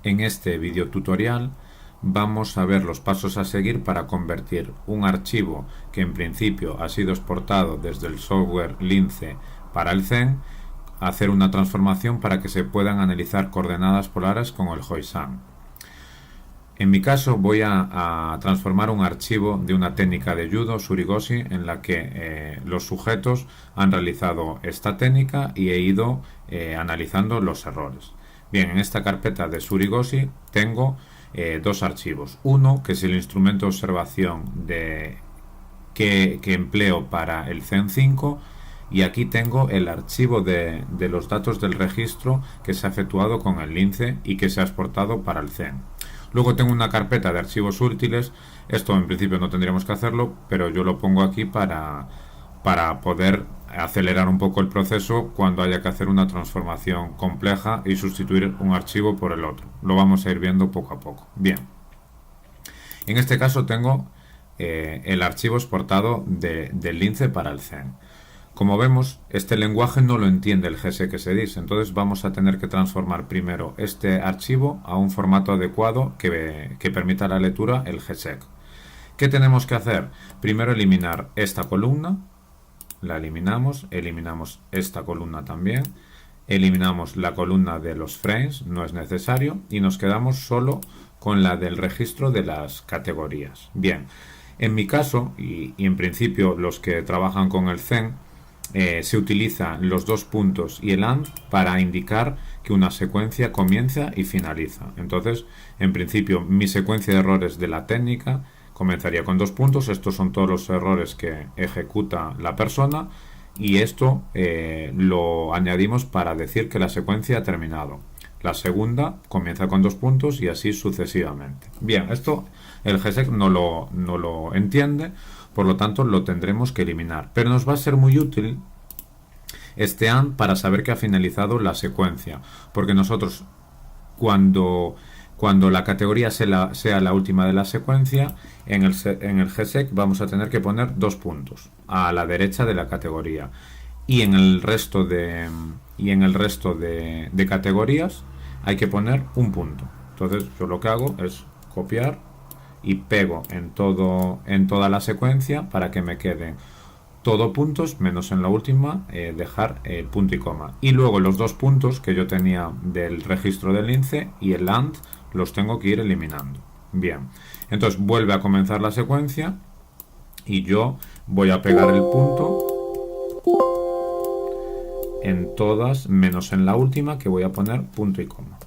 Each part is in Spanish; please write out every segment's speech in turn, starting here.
En este video tutorial vamos a ver los pasos a seguir para convertir un archivo que en principio ha sido exportado desde el software Lince para el Zen, a hacer una transformación para que se puedan analizar coordenadas polares con el Hoisan. En mi caso voy a transformar un archivo de una técnica de judo Surigoshi en la que los sujetos han realizado esta técnica y he ido analizando los errores. Bien, en esta carpeta de Surigoshi tengo dos archivos. Uno, que es el instrumento de observación que empleo para el Zen 5, y aquí tengo el archivo de los datos del registro que se ha efectuado con el Lince y que se ha exportado para el Zen. Luego tengo una carpeta de archivos útiles. Esto en principio no tendríamos que hacerlo, pero yo lo pongo aquí para poder acelerar un poco el proceso cuando haya que hacer una transformación compleja y sustituir un archivo por el otro. Lo vamos a ir viendo poco a poco. Bien, en este caso tengo el archivo exportado del Lince para el Zen. Como vemos, este lenguaje no lo entiende el GSX-DIS, entonces vamos a tener que transformar primero este archivo a un formato adecuado que permita la lectura el GSEC. ¿Qué tenemos que hacer? Primero eliminar esta columna, la eliminamos esta columna también, eliminamos la columna de los frames, no es necesario, y nos quedamos solo con la del registro de las categorías. Bien, en mi caso, y en principio los que trabajan con el Zen, se utilizan los dos puntos y el AND para indicar que una secuencia comienza y finaliza. Entonces, en principio, mi secuencia de errores de la técnica comenzaría con dos puntos. Estos son todos los errores que ejecuta la persona, y esto lo añadimos para decir que la secuencia ha terminado. La segunda comienza con dos puntos y así sucesivamente. Bien, esto el GSEC no lo entiende, por lo tanto lo tendremos que eliminar. Pero nos va a ser muy útil este AND para saber que ha finalizado la secuencia, porque nosotros cuando la categoría sea la última de la secuencia, en el GSEC vamos a tener que poner dos puntos a la derecha de la categoría, y en el resto de categorías hay que poner un punto. Entonces yo lo que hago es copiar y pego en toda la secuencia para que me queden todo puntos, menos en la última dejar el punto y coma. Y luego los dos puntos que yo tenía del registro del Lince y el AND los tengo que ir eliminando. Bien, entonces vuelve a comenzar la secuencia y yo voy a pegar el punto en todas, menos en la última, que voy a poner punto y coma.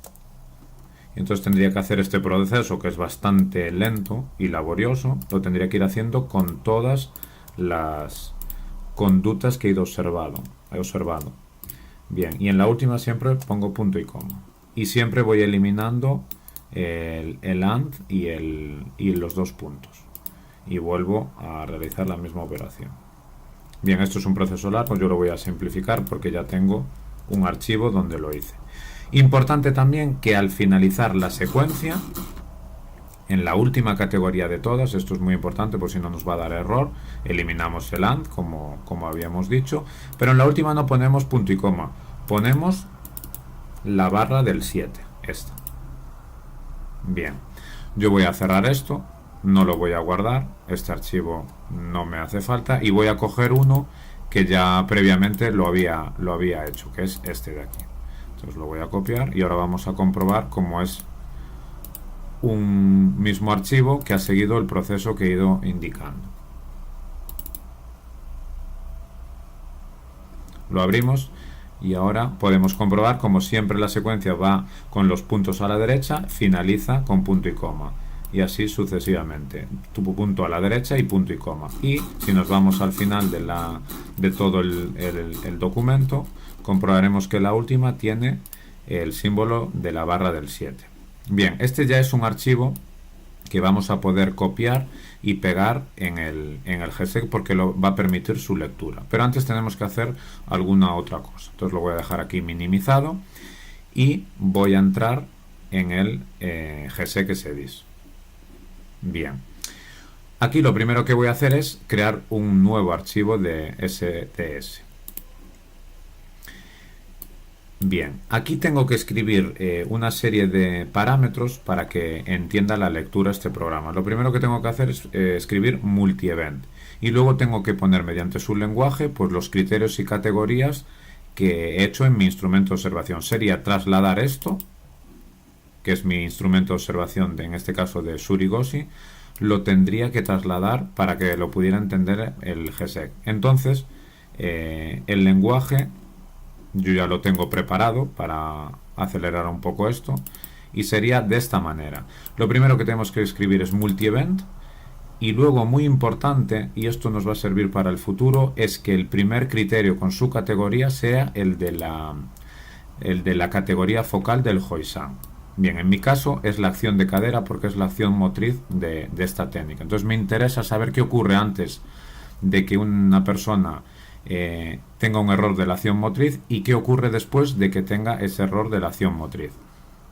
Entonces tendría que hacer este proceso, que es bastante lento y laborioso, lo tendría que ir haciendo con todas las conductas que he observado. Bien, y en la última siempre pongo punto y coma. Y siempre voy eliminando el AND y los dos puntos. Y vuelvo a realizar la misma operación. Bien, esto es un proceso largo, yo lo voy a simplificar porque ya tengo un archivo donde lo hice. Importante también que al finalizar la secuencia, en la última categoría de todas, esto es muy importante por si no nos va a dar error, eliminamos el AND como habíamos dicho, pero en la última no ponemos punto y coma, ponemos la barra del 7, esta. Bien, yo voy a cerrar esto, no lo voy a guardar, este archivo no me hace falta, y voy a coger uno que ya previamente lo había hecho, que es este de aquí. Entonces lo voy a copiar y ahora vamos a comprobar cómo es un mismo archivo que ha seguido el proceso que he ido indicando. Lo abrimos y ahora podemos comprobar como siempre la secuencia va con los puntos a la derecha, finaliza con punto y coma, y así sucesivamente, punto a la derecha y punto y coma. Y si nos vamos al final de todo el documento, comprobaremos que la última tiene el símbolo de la barra del 7. Bien, este ya es un archivo que vamos a poder copiar y pegar en el GSEC porque lo va a permitir su lectura. Pero antes tenemos que hacer alguna otra cosa. Entonces lo voy a dejar aquí minimizado y voy a entrar en el GSX-DIS. Bien, aquí lo primero que voy a hacer es crear un nuevo archivo de STS. Bien, aquí tengo que escribir una serie de parámetros para que entienda la lectura este programa. Lo primero que tengo que hacer es escribir multi-event y luego tengo que poner mediante su lenguaje pues los criterios y categorías que he hecho en mi instrumento de observación. Sería trasladar esto, que es mi instrumento de observación en este caso de Surigosi, lo tendría que trasladar para que lo pudiera entender el GSEC. Entonces el lenguaje yo ya lo tengo preparado para acelerar un poco esto y sería de esta manera. Lo primero que tenemos que escribir es multi-event y luego, muy importante, y esto nos va a servir para el futuro, es que el primer criterio con su categoría sea el de la categoría focal del Hoisan. Bien, en mi caso es la acción de cadera porque es la acción motriz de esta técnica. Entonces me interesa saber qué ocurre antes de que una persona tenga un error de la acción motriz y qué ocurre después de que tenga ese error de la acción motriz.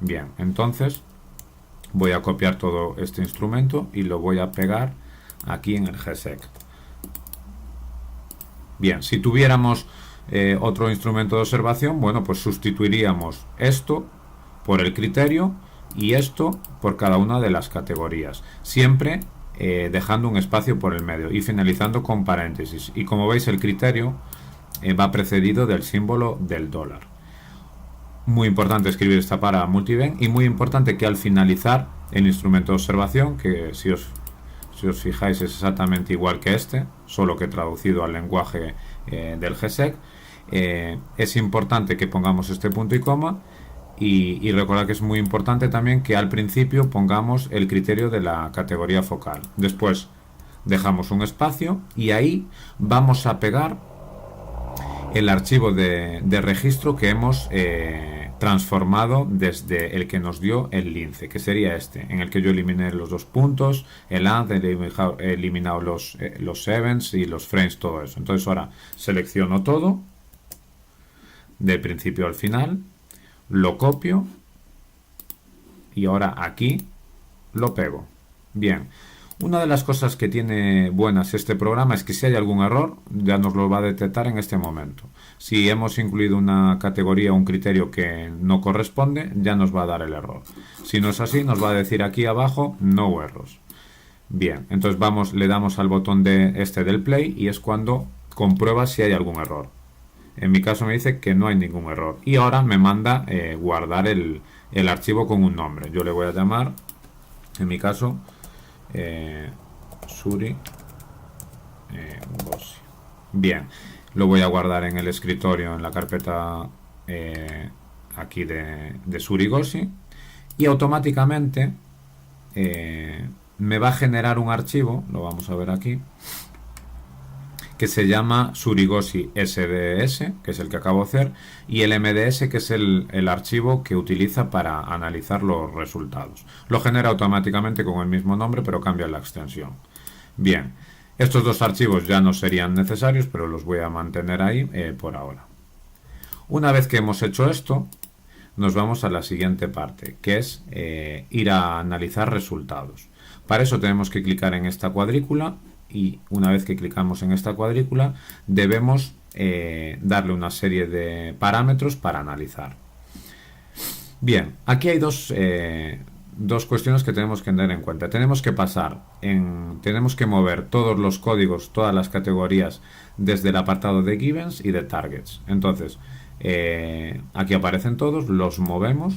Bien, entonces voy a copiar todo este instrumento y lo voy a pegar aquí en el GSEC. Bien, si tuviéramos otro instrumento de observación, bueno, pues sustituiríamos esto por el criterio y esto por cada una de las categorías, siempre dejando un espacio por el medio y finalizando con paréntesis. Y como veis, el criterio va precedido del símbolo del dólar. Muy importante escribir esta para multi-event y muy importante que al finalizar el instrumento de observación, que si os fijáis es exactamente igual que este, solo que traducido al lenguaje del GSEC, es importante que pongamos este punto y coma. Y recordad que es muy importante también que al principio pongamos el criterio de la categoría focal. Después dejamos un espacio y ahí vamos a pegar el archivo de registro que hemos transformado desde el que nos dio el lince, que sería este, en el que yo eliminé los dos puntos, el AND, he eliminado los events y los frames, todo eso. Entonces ahora selecciono todo, del principio al final, lo copio y ahora aquí lo pego. Bien, una de las cosas que tiene buenas este programa es que si hay algún error ya nos lo va a detectar en este momento. Si hemos incluido una categoría o un criterio que no corresponde, ya nos va a dar el error. Si no es así, nos va a decir aquí abajo no errors. Bien, entonces le damos al botón del play y es cuando comprueba si hay algún error. En mi caso me dice que no hay ningún error. Y ahora me manda guardar el archivo con un nombre. Yo le voy a llamar, en mi caso, Suri Gosi. Bien, lo voy a guardar en el escritorio, en la carpeta aquí de Suri Gosi. Y automáticamente me va a generar un archivo, lo vamos a ver aquí, que se llama Surigosi SDS, que es el que acabo de hacer, y el MDS, que es el archivo que utiliza para analizar los resultados. Lo genera automáticamente con el mismo nombre, pero cambia la extensión. Bien, estos dos archivos ya no serían necesarios, pero los voy a mantener ahí por ahora. Una vez que hemos hecho esto, nos vamos a la siguiente parte, que es ir a analizar resultados. Para eso tenemos que clicar en esta cuadrícula y una vez que clicamos en esta cuadrícula debemos darle una serie de parámetros para analizar. Bien, aquí hay dos cuestiones que tenemos que tener en cuenta. Tenemos que mover todos los códigos, todas las categorías desde el apartado de Givens y de Targets. Entonces, aquí aparecen todos, los movemos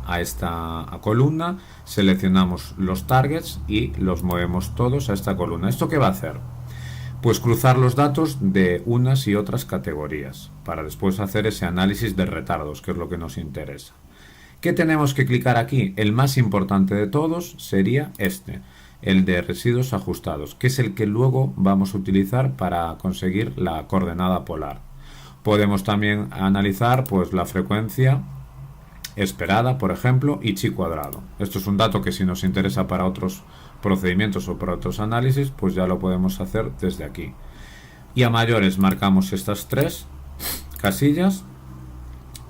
a esta columna, seleccionamos los targets y los movemos todos a esta columna. ¿Esto qué va a hacer? Pues cruzar los datos de unas y otras categorías para después hacer ese análisis de retardos, que es lo que nos interesa. ¿Qué tenemos que clicar aquí? El más importante de todos sería el de residuos ajustados, que es el que luego vamos a utilizar para conseguir la coordenada polar. Podemos también analizar pues la frecuencia esperada, por ejemplo, y chi cuadrado. Esto es un dato que si nos interesa para otros procedimientos o para otros análisis, pues ya lo podemos hacer desde aquí. Y a mayores marcamos estas tres casillas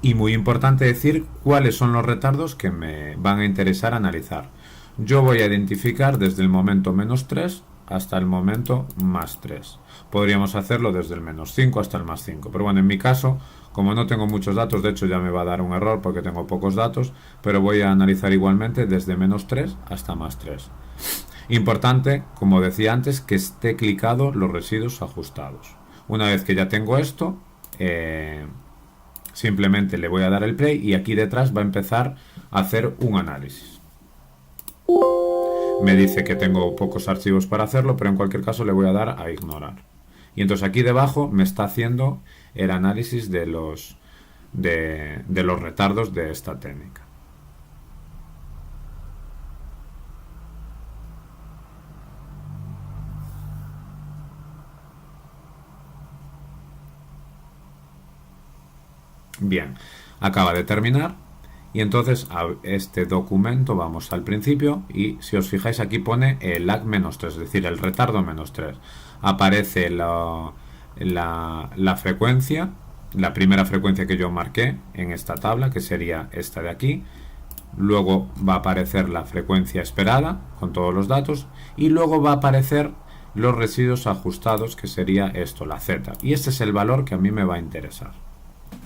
y muy importante decir cuáles son los retardos que me van a interesar analizar. Yo voy a identificar desde el momento -3 hasta el momento más 3. Podríamos hacerlo desde el menos 5 hasta el más 5, pero bueno, en mi caso, como no tengo muchos datos, de hecho ya me va a dar un error porque tengo pocos datos, pero voy a analizar igualmente desde menos 3 hasta más 3. Importante, como decía antes, que esté clicado los residuos ajustados. Una vez que ya tengo esto, simplemente le voy a dar el play y aquí detrás va a empezar a hacer un análisis. Me dice que tengo pocos archivos para hacerlo, pero en cualquier caso le voy a dar a ignorar. Y entonces aquí debajo me está haciendo el análisis de los retardos de esta técnica. Bien, acaba de terminar. Y entonces a este documento vamos al principio y si os fijáis aquí pone el lag menos 3, es decir, el retardo menos 3. Aparece la frecuencia, la primera frecuencia que yo marqué en esta tabla, que sería esta de aquí. Luego va a aparecer la frecuencia esperada con todos los datos y luego va a aparecer los residuos ajustados, que sería esto, la Z. Y este es el valor que a mí me va a interesar.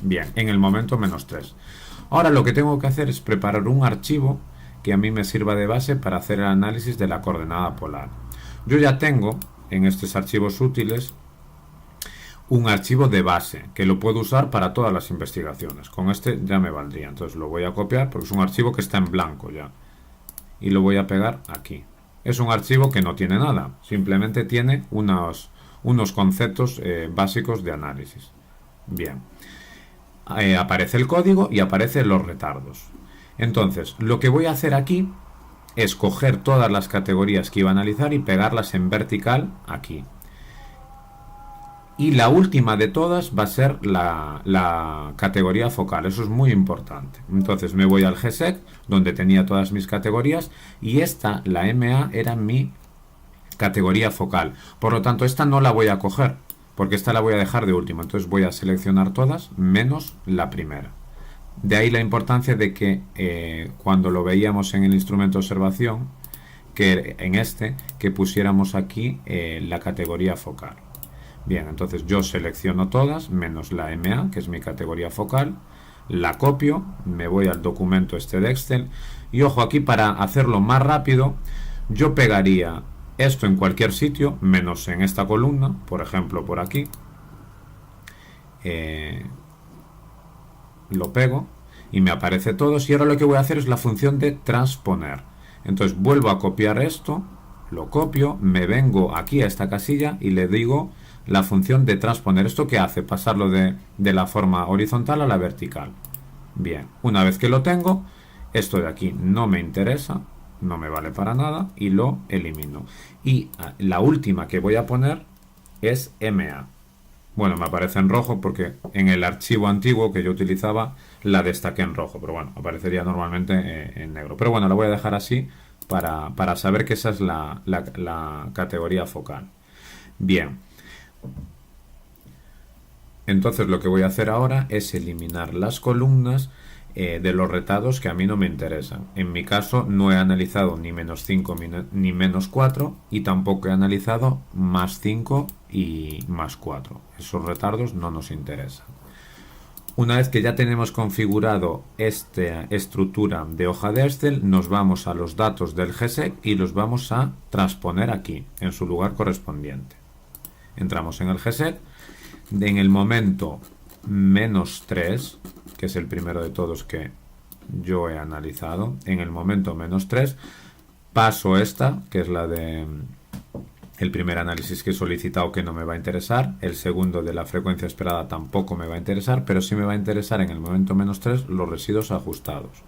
Bien, en el momento menos 3. Ahora lo que tengo que hacer es preparar un archivo que a mí me sirva de base para hacer el análisis de la coordenada polar. Yo ya tengo en estos archivos útiles un archivo de base que lo puedo usar para todas las investigaciones. Con este ya me valdría. Entonces lo voy a copiar porque es un archivo que está en blanco ya. Y lo voy a pegar aquí. Es un archivo que no tiene nada. Simplemente tiene unos conceptos básicos de análisis. Bien. Aparece el código y aparecen los retardos. Entonces, lo que voy a hacer aquí es coger todas las categorías que iba a analizar y pegarlas en vertical aquí. Y la última de todas va a ser la categoría focal. Eso es muy importante. Entonces me voy al GSEC, donde tenía todas mis categorías, y esta, la MA, era mi categoría focal. Por lo tanto, esta no la voy a coger, porque esta la voy a dejar de último. Entonces voy a seleccionar todas menos la primera. De ahí la importancia de que cuando lo veíamos en el instrumento de observación, que en que pusiéramos aquí la categoría focal. Bien, entonces yo selecciono todas menos la MA, que es mi categoría focal, la copio, me voy al documento de Excel y ojo, aquí para hacerlo más rápido yo pegaría esto en cualquier sitio, menos en esta columna, por ejemplo por aquí. Lo pego y me aparece todos y ahora lo que voy a hacer es la función de transponer. Entonces vuelvo a copiar esto, lo copio, me vengo aquí a esta casilla y le digo la función de transponer. ¿Esto qué hace? Pasarlo de la forma horizontal a la vertical. Bien, una vez que lo tengo, esto de aquí no me interesa, no me vale para nada y lo elimino. Y la última que voy a poner es MA. Bueno, me aparece en rojo porque en el archivo antiguo que yo utilizaba la destaqué en rojo, pero bueno, aparecería normalmente en negro. Pero bueno, la voy a dejar así para saber que esa es la categoría focal. Bien. Entonces lo que voy a hacer ahora es eliminar las columnas de los retardos que a mí no me interesan. En mi caso no he analizado ni menos 5 ni menos 4 y tampoco he analizado más 5 y más 4. Esos retardos no nos interesan. Una vez que ya tenemos configurado esta estructura de hoja de Excel, nos vamos a los datos del GSEC y los vamos a transponer aquí, en su lugar correspondiente. Entramos en el GSEC, en el momento menos 3, que es el primero de todos que yo he analizado, en el momento menos 3 paso esta, que es la de el primer análisis que he solicitado, que no me va a interesar, el segundo de la frecuencia esperada tampoco me va a interesar, pero sí me va a interesar en el momento menos 3 los residuos ajustados.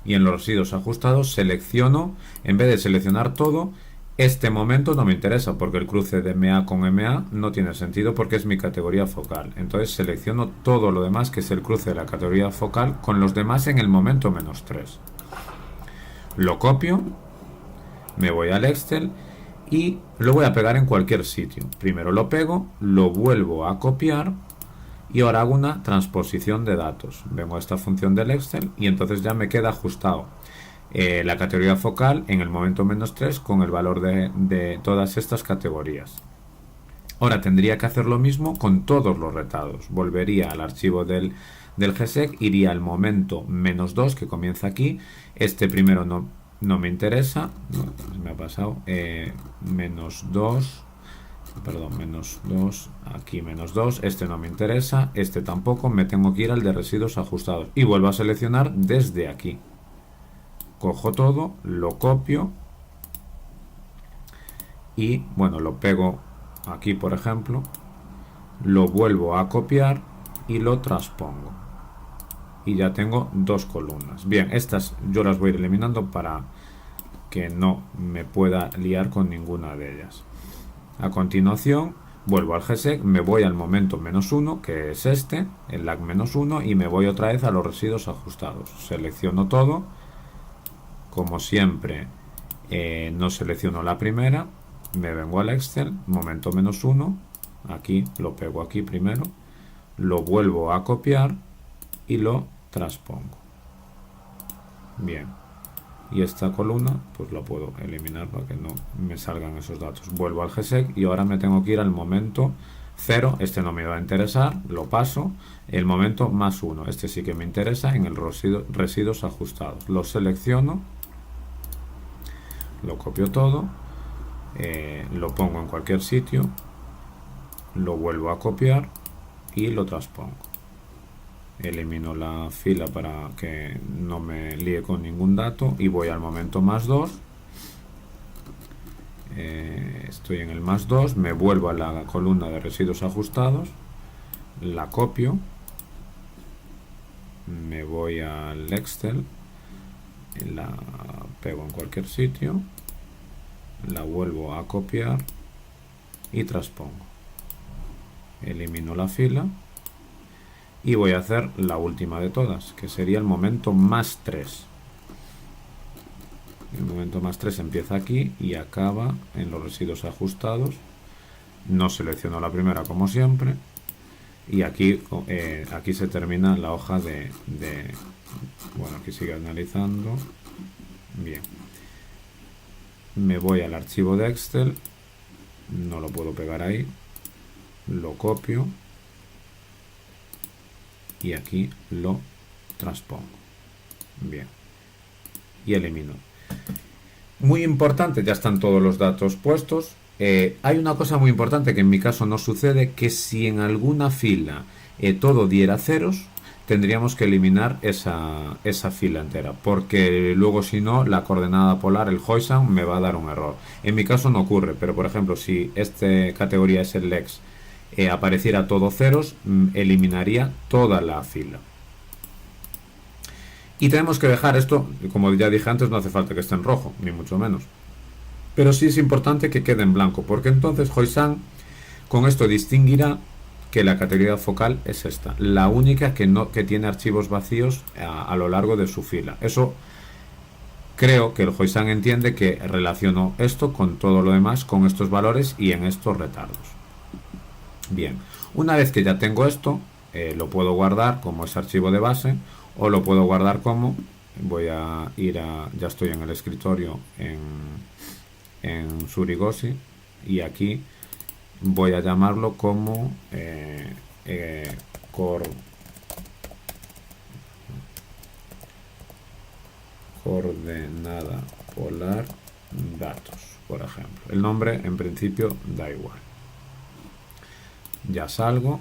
Y en los residuos ajustados selecciono, en vez de seleccionar todo, este momento no me interesa porque el cruce de MA con MA no tiene sentido porque es mi categoría focal. Entonces selecciono todo lo demás, que es el cruce de la categoría focal, con los demás en el momento menos 3. Lo copio, me voy al Excel y lo voy a pegar en cualquier sitio. Primero lo pego, lo vuelvo a copiar y ahora hago una transposición de datos. Vengo a esta función del Excel y entonces ya me queda ajustado. la categoría focal en el momento -3 con el valor de todas estas categorías. Ahora tendría que hacer lo mismo con todos los retardos. Volvería al archivo del GSEC, iría al momento -2 que comienza aquí. Este primero no me interesa, no, me ha pasado, -2, perdón, -2, aquí -2, este no me interesa, este tampoco, me tengo que ir al de residuos ajustados y vuelvo a seleccionar desde aquí. Cojo todo, lo copio y bueno, lo pego aquí por ejemplo, lo vuelvo a copiar y lo transpongo y ya tengo dos columnas. Bien, estas yo las voy a ir eliminando para que no me pueda liar con ninguna de ellas. A continuación vuelvo al GSEC, me voy al momento -1 que es este, el lag -1, y me voy otra vez a los residuos ajustados. Selecciono todo, como siempre no selecciono la primera, me vengo al Excel, momento -1, aquí lo pego aquí primero, lo vuelvo a copiar y lo transpongo. Bien, y esta columna pues la puedo eliminar para que no me salgan esos datos. Vuelvo al GSEC y ahora me tengo que ir al momento 0, este no me va a interesar, lo paso. El momento +1, este sí que me interesa, en el residuos ajustados. Lo selecciono, lo copio todo, lo pongo en cualquier sitio, lo vuelvo a copiar y lo transpongo. Elimino la fila para que no me líe con ningún dato y voy al momento +2. Estoy en el +2, me vuelvo a la columna de residuos ajustados, la copio, me voy al Excel, la pego en cualquier sitio, la vuelvo a copiar y transpongo. Elimino la fila y voy a hacer la última de todas, que sería el momento +3. El momento +3 empieza aquí y acaba en los residuos ajustados. No selecciono la primera como siempre y aquí se termina la hoja bueno, aquí sigue analizando. Bien, me voy al archivo de Excel, no lo puedo pegar ahí, lo copio y aquí lo transpongo. Bien, y elimino. Muy importante, ya están todos los datos puestos. Hay una cosa muy importante que en mi caso no sucede, que si en alguna fila todo diera ceros, tendríamos que eliminar esa fila entera, porque luego si no la coordenada polar, el Hoisan, me va a dar un error. En mi caso no ocurre, pero por ejemplo si esta categoría es el Lex, apareciera todo ceros, eliminaría toda la fila. Y tenemos que dejar esto, como ya dije antes, no hace falta que esté en rojo, ni mucho menos. Pero sí es importante que quede en blanco, porque entonces Hoisan con esto distinguirá que la categoría focal es esta, la única que tiene archivos vacíos a lo largo de su fila. Eso creo que el Hoisan entiende que relaciono esto con todo lo demás, con estos valores y en estos retardos. Bien, una vez que ya tengo esto, lo puedo guardar como ese archivo de base, o lo puedo guardar como, voy a ir ya estoy en el escritorio en Surigosi, y aquí voy a llamarlo como coordenada polar datos, por ejemplo. El nombre en principio da igual. Ya salgo,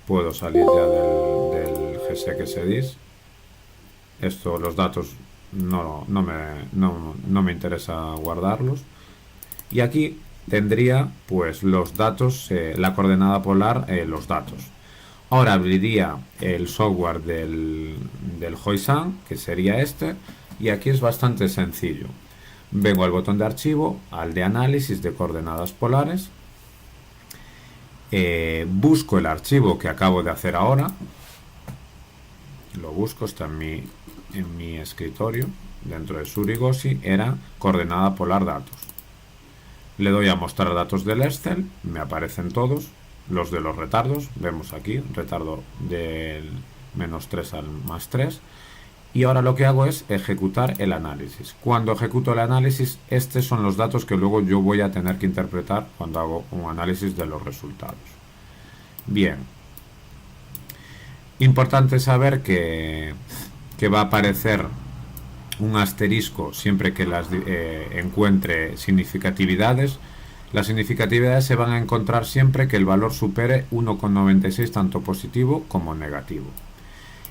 puedo salir ya del GSX. Esto, los datos no me interesa guardarlos. Y aquí tendría pues los datos, la coordenada polar, los datos. Ahora abriría el software del Hoisan, que sería este, y aquí es bastante sencillo. Vengo al botón de archivo, al de análisis de coordenadas polares, busco el archivo que acabo de hacer ahora, lo busco, está en mi escritorio, dentro de Surigosi, era coordenada polar datos. Le doy a mostrar datos del Excel, me aparecen todos, los de los retardos, vemos aquí, retardo del -3 al +3, Y ahora lo que hago es ejecutar el análisis. Cuando ejecuto el análisis, estos son los datos que luego yo voy a tener que interpretar cuando hago un análisis de los resultados. Bien. Importante saber que va a aparecer un asterisco siempre que las encuentre significatividades. Las significatividades se van a encontrar siempre que el valor supere 1,96 tanto positivo como negativo.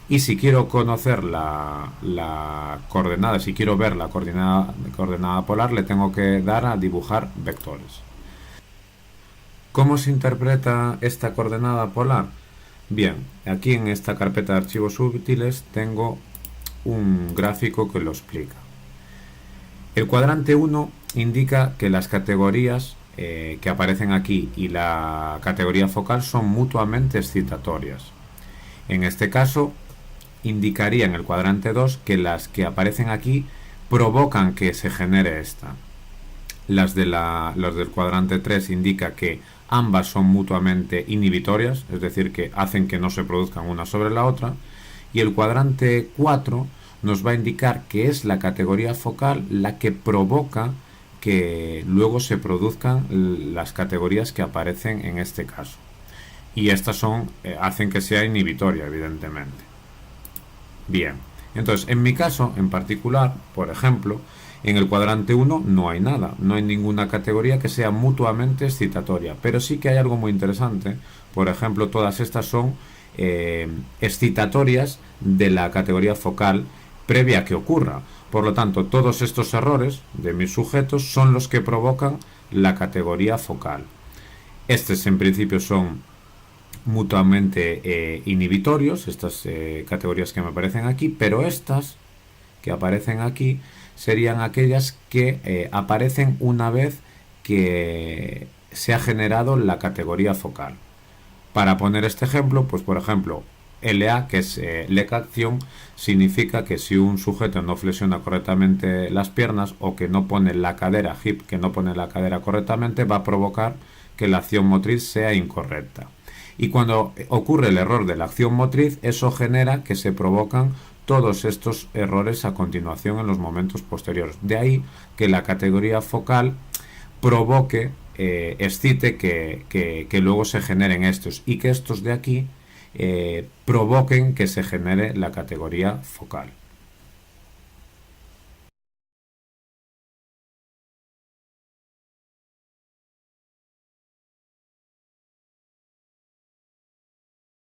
Y si quiero conocer la coordenada, si quiero ver la coordenada polar, le tengo que dar a dibujar vectores. ¿Cómo se interpreta esta coordenada polar? Bien, aquí en esta carpeta de archivos útiles tengo un gráfico que lo explica. El cuadrante 1 indica que las categorías que aparecen aquí y la categoría focal son mutuamente excitatorias. En este caso, indicaría en el cuadrante 2 que las que aparecen aquí provocan que se genere esta. Las del cuadrante 3 indica que ambas son mutuamente inhibitorias, es decir, que hacen que no se produzcan una sobre la otra. Y el cuadrante 4 nos va a indicar que es la categoría focal la que provoca que luego se produzcan las categorías que aparecen en este caso. Y estas hacen que sea inhibitoria, evidentemente. Bien, entonces en mi caso en particular, por ejemplo, en el cuadrante 1 no hay nada, no hay ninguna categoría que sea mutuamente excitatoria, pero sí que hay algo muy interesante. Por ejemplo, todas estas son excitatorias de la categoría focal previa a que ocurra. Por lo tanto, todos estos errores de mis sujetos son los que provocan la categoría focal. Estos en principio son mutuamente inhibitorios, estas categorías que me aparecen aquí, pero estas que aparecen aquí serían aquellas que aparecen una vez que se ha generado la categoría focal. Para poner este ejemplo, pues por ejemplo, LA, que es lecacción, significa que si un sujeto no flexiona correctamente las piernas o que no pone la cadera, hip, que no pone la cadera correctamente, va a provocar que la acción motriz sea incorrecta. Y cuando ocurre el error de la acción motriz, eso genera que se provocan todos estos errores a continuación en los momentos posteriores. De ahí que la categoría focal provoque, excite que luego se generen estos y que estos de aquí provoquen que se genere la categoría focal.